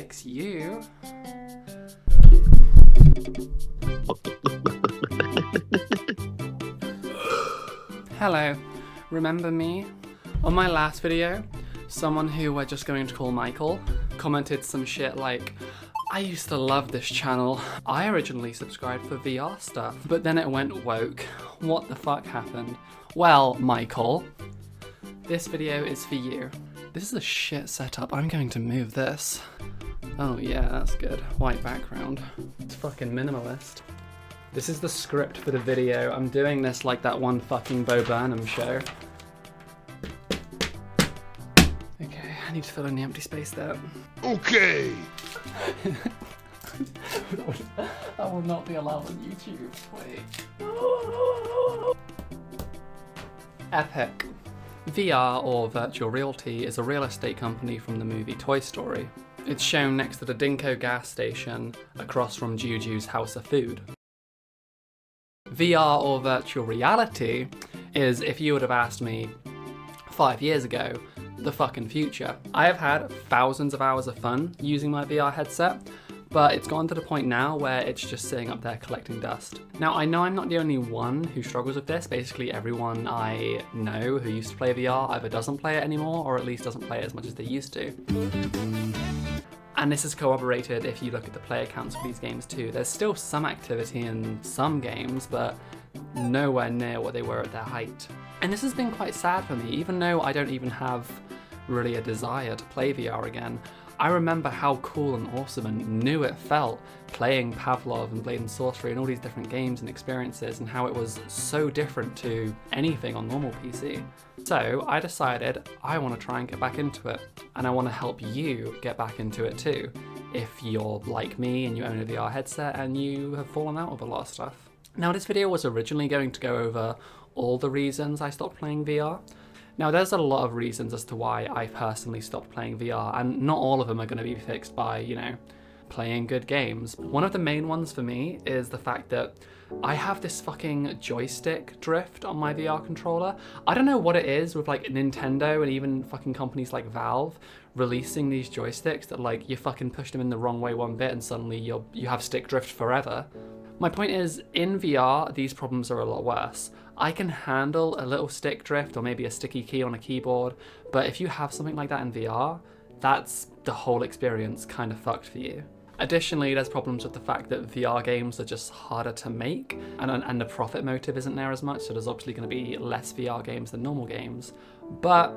fix you. Hello, remember me? On my last video, someone who we're just going to call Michael commented some shit like, I used to love this channel. I originally subscribed for VR stuff, but then it went woke. What the fuck happened? Well, Michael, this video is for you. This is a shit setup. I'm going to move this. Oh yeah, that's good. White background. It's fucking minimalist. This is the script for the video. I'm doing this like that one fucking Bo Burnham show. Okay, I need to fill in the empty space there. Okay. That will not be allowed on YouTube. Wait. Epic. VR, or Virtual Reality, is a real estate company from the movie Toy Story. It's shown next to the Dinko gas station across from Juju's House of Food. VR, or Virtual Reality, is, if you would have asked me 5 years ago, the fucking future. I have had thousands of hours of fun using my VR headset, but it's gone to the point now where it's just sitting up there collecting dust. Now, I know I'm not the only one who struggles with this. Basically, everyone I know who used to play VR either doesn't play it anymore, or at least doesn't play it as much as they used to. And this is corroborated if you look at the player counts for these games too. There's still some activity in some games, but nowhere near what they were at their height. And this has been quite sad for me, even though I don't even have really a desire to play VR again. I remember how cool and awesome and new it felt playing Pavlov and Blade and Sorcery and all these different games and experiences, and how it was so different to anything on normal PC. So I decided I want to try and get back into it, and I want to help you get back into it too, if you're like me and you own a VR headset and you have fallen out of a lot of stuff. Now, this video was originally going to go over all the reasons I stopped playing VR. Now, there's a lot of reasons as to why I personally stopped playing VR, and not all of them are going to be fixed by, you know, playing good games. One of the main ones for me is the fact that I have this fucking joystick drift on my VR controller. I don't know what it is with like Nintendo and even fucking companies like Valve releasing these joysticks that like you fucking push them in the wrong way one bit and suddenly you have stick drift forever. My point is, in VR, these problems are a lot worse. I can handle a little stick drift or maybe a sticky key on a keyboard, but if you have something like that in VR, that's the whole experience kind of fucked for you. Additionally, there's problems with the fact that VR games are just harder to make, and the profit motive isn't there as much, so there's obviously going to be less VR games than normal games. But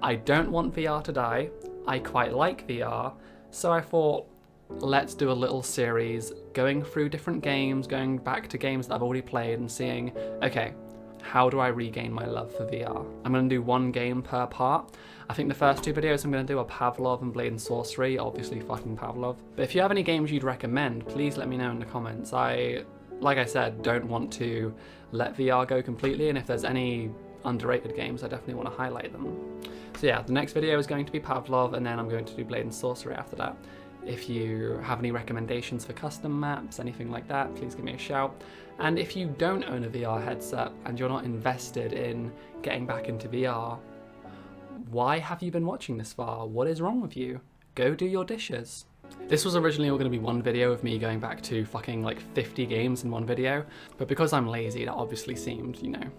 I don't want VR to die. I quite like VR, so I thought, let's do a little series going through different games, going back to games that I've already played and seeing, okay, how do I regain my love for VR? I'm going to do one game per part. I think the first two videos I'm going to do are Pavlov and Blade and Sorcery, obviously fucking Pavlov. But if you have any games you'd recommend, please let me know in the comments. Like I said, don't want to let VR go completely, and if there's any underrated games, I definitely want to highlight them. So yeah, the next video is going to be Pavlov, and then I'm going to do Blade and Sorcery after that. If you have any recommendations for custom maps, anything like that, please give me a shout. And if you don't own a VR headset and you're not invested in getting back into VR, why have you been watching this far? What is wrong with you? Go do your dishes. This was originally all going to be one video of me going back to fucking like 50 games in one video, but because I'm lazy, that obviously seemed, you know,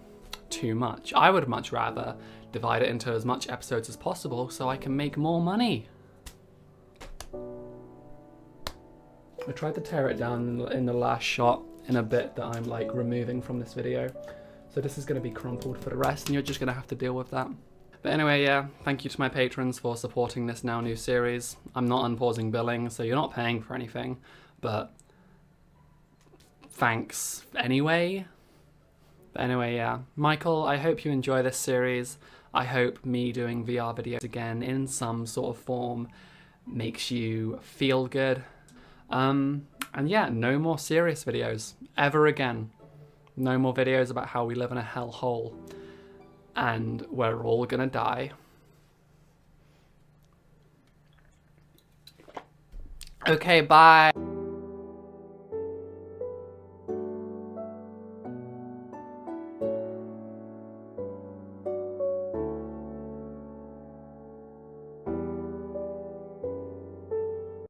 too much. I would much rather divide it into as much episodes as possible so I can make more money. I tried to tear it down in the last shot in a bit that I'm like removing from this video. So this is going to be crumpled for the rest, and you're just going to have to deal with that. But anyway, yeah, thank you to my patrons for supporting this now new series. I'm not unpausing billing, so you're not paying for anything, but thanks anyway. But anyway, yeah. Michael, I hope you enjoy this series. I hope me doing VR videos again in some sort of form makes you feel good. And yeah, no more serious videos ever again. No more videos about how we live in a hellhole and we're all gonna die. Okay, bye.